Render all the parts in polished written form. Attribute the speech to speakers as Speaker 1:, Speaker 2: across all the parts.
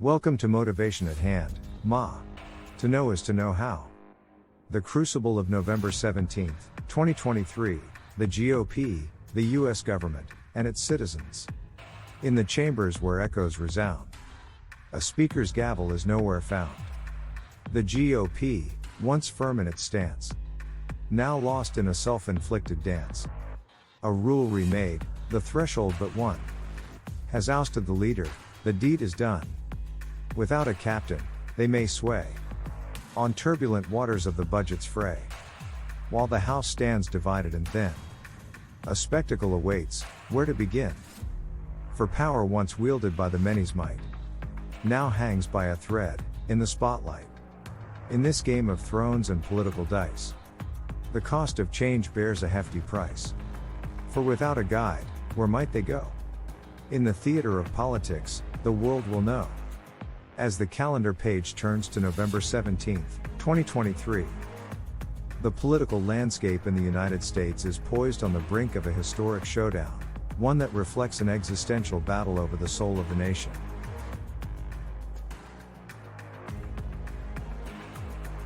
Speaker 1: Welcome to Motivation at Hand, Ma. To know is to know how. The Crucible of November 17, 2023, the GOP, the US government, and its citizens. In the chambers where echoes resound, a speaker's gavel is nowhere found. The GOP, once firm in its stance, now lost in a self-inflicted dance. A rule remade, the threshold but one, has ousted the leader, the deed is done. Without a captain, they may sway on turbulent waters of the budget's fray. While the House stands divided and thin, a spectacle awaits, where to begin? For power once wielded by the many's might, now hangs by a thread, in the spotlight. In this game of thrones and political dice, the cost of change bears a hefty price. For without a guide, where might they go? In the theater of politics, the world will know. As the calendar page turns to November 17, 2023, the political landscape in the United States is poised on the brink of a historic showdown, one that reflects an existential battle over the soul of the nation.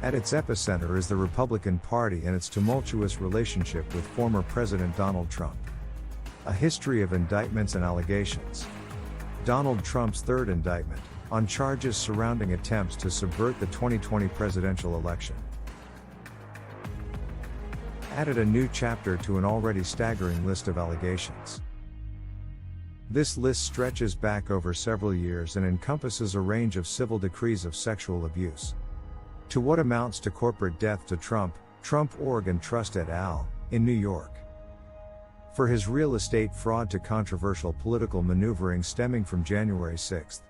Speaker 1: At its epicenter is the Republican Party and its tumultuous relationship with former President Donald Trump. A history of indictments and allegations. Donald Trump's third indictment, on charges surrounding attempts to subvert the 2020 presidential election, added a new chapter to an already staggering list of allegations. This list stretches back over several years and encompasses a range of civil decrees of sexual abuse, to what amounts to corporate death to Trump, Trump and Trust et al., in New York. For his real estate fraud to controversial political maneuvering stemming from January 6.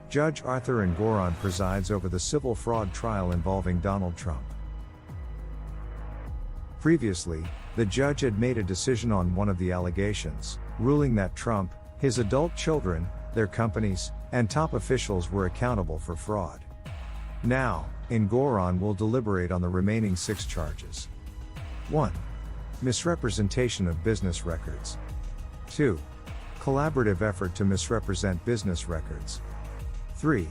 Speaker 1: Judge Arthur Engoron presides over the civil fraud trial involving Donald Trump. Previously, the judge had made a decision on one of the allegations, ruling that Trump, his adult children, their companies, and top officials were accountable for fraud. Now, Engoron will deliberate on the remaining 6 charges. 1. Misrepresentation of business records. 2. Collaborative effort to misrepresent business records. 3.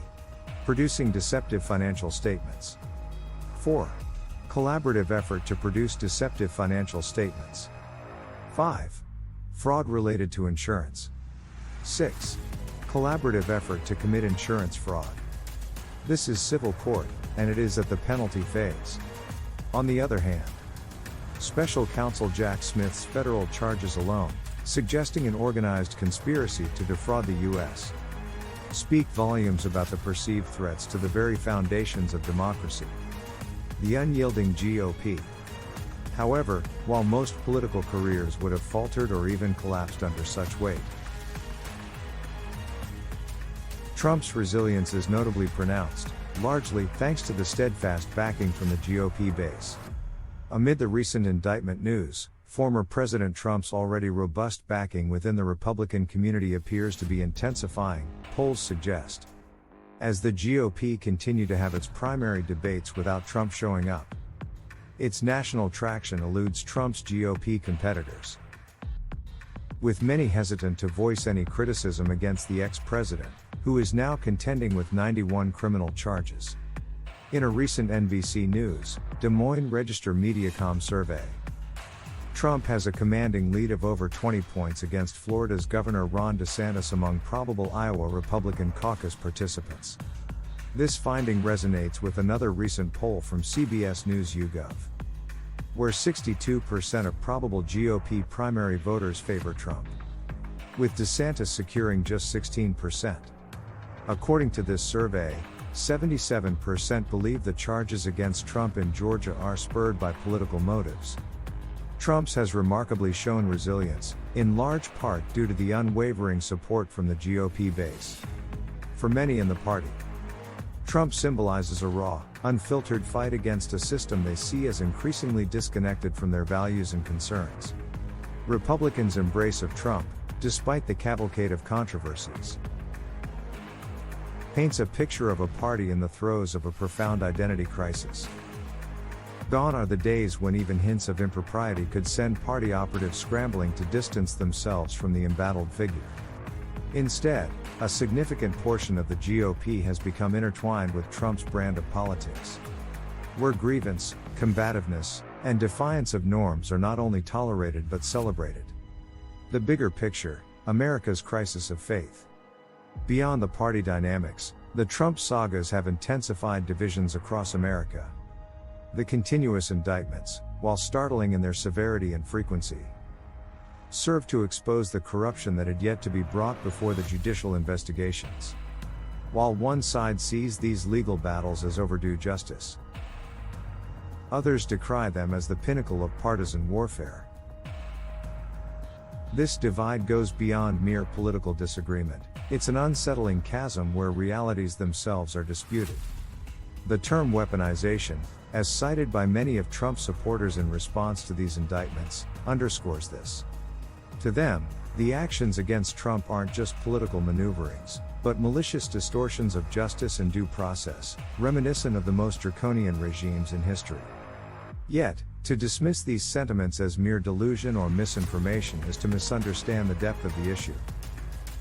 Speaker 1: Producing deceptive financial statements. 4. Collaborative effort to produce deceptive financial statements. 5. Fraud related to insurance. 6. Collaborative effort to commit insurance fraud. This is civil court, and it is at the penalty phase. On the other hand, Special Counsel Jack Smith's federal charges alone, suggesting an organized conspiracy to defraud the U.S., speak volumes about the perceived threats to the very foundations of democracy. The unyielding GOP. However, while most political careers would have faltered or even collapsed under such weight, Trump's resilience is notably pronounced, largely thanks to the steadfast backing from the GOP base. Amid the recent indictment news, former President Trump's already robust backing within the Republican community appears to be intensifying, polls suggest. As the GOP continue to have its primary debates without Trump showing up, its national traction eludes Trump's GOP competitors, with many hesitant to voice any criticism against the ex-president, who is now contending with 91 criminal charges. In a recent NBC News, Des Moines Register Mediacom survey, Trump has a commanding lead of over 20 points against Florida's Governor Ron DeSantis among probable Iowa Republican caucus participants. This finding resonates with another recent poll from CBS News YouGov, where 62% of probable GOP primary voters favor Trump, with DeSantis securing just 16%. According to this survey, 77% believe the charges against Trump in Georgia are spurred by political motives. Trump's has remarkably shown resilience, in large part due to the unwavering support from the GOP base. For many in the party, Trump symbolizes a raw, unfiltered fight against a system they see as increasingly disconnected from their values and concerns. Republicans' embrace of Trump, despite the cavalcade of controversies, paints a picture of a party in the throes of a profound identity crisis. Gone are the days when even hints of impropriety could send party operatives scrambling to distance themselves from the embattled figure. Instead, a significant portion of the GOP has become intertwined with Trump's brand of politics, where grievance, combativeness, and defiance of norms are not only tolerated but celebrated. The bigger picture, America's crisis of faith. Beyond the party dynamics, the Trump sagas have intensified divisions across America. The continuous indictments, while startling in their severity and frequency, serve to expose the corruption that had yet to be brought before the judicial investigations. While one side sees these legal battles as overdue justice, others decry them as the pinnacle of partisan warfare. This divide goes beyond mere political disagreement. It's an unsettling chasm where realities themselves are disputed. The term weaponization, as cited by many of Trump's supporters in response to these indictments, underscores this. To them, the actions against Trump aren't just political maneuverings, but malicious distortions of justice and due process, reminiscent of the most draconian regimes in history. Yet, to dismiss these sentiments as mere delusion or misinformation is to misunderstand the depth of the issue.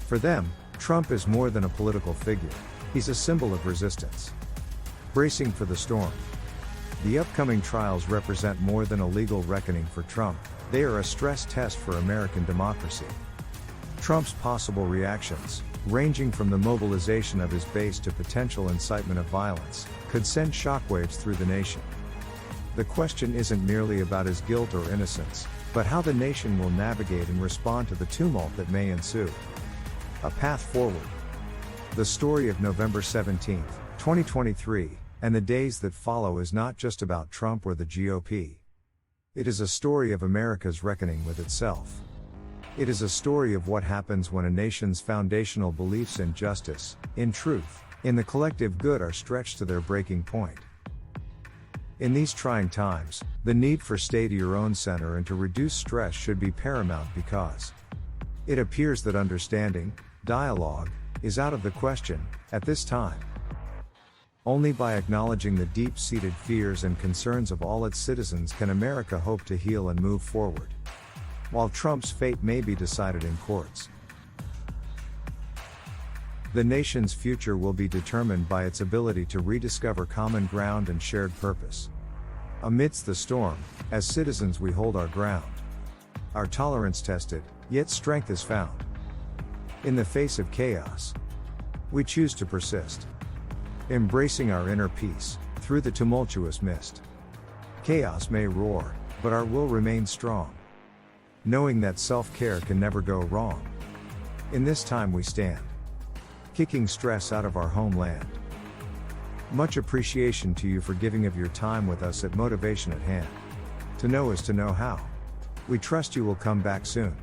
Speaker 1: For them, Trump is more than a political figure, he's a symbol of resistance. Bracing for the storm. The upcoming trials represent more than a legal reckoning for Trump, they are a stress test for American democracy. Trump's possible reactions, ranging from the mobilization of his base to potential incitement of violence, could send shockwaves through the nation. The question isn't merely about his guilt or innocence, but how the nation will navigate and respond to the tumult that may ensue. A path forward. The story of November 17, 2023, and the days that follow is not just about Trump or the GOP. It is a story of America's reckoning with itself. It is a story of what happens when a nation's foundational beliefs in justice, in truth, in the collective good are stretched to their breaking point. In these trying times, the need for stay to your own center and to reduce stress should be paramount because it appears that understanding, dialogue, is out of the question, at this time. Only by acknowledging the deep-seated fears and concerns of all its citizens can America hope to heal and move forward. While Trump's fate may be decided in courts, the nation's future will be determined by its ability to rediscover common ground and shared purpose. Amidst the storm, as citizens we hold our ground. Our tolerance tested, yet strength is found. In the face of chaos, we choose to persist. Embracing our inner peace, through the tumultuous mist. Chaos may roar, but our will remains strong. Knowing that self-care can never go wrong. In this time we stand. Kicking stress out of our homeland. Much appreciation to you for giving of your time with us at Motivation at Hand. To know is to know how. We trust you will come back soon.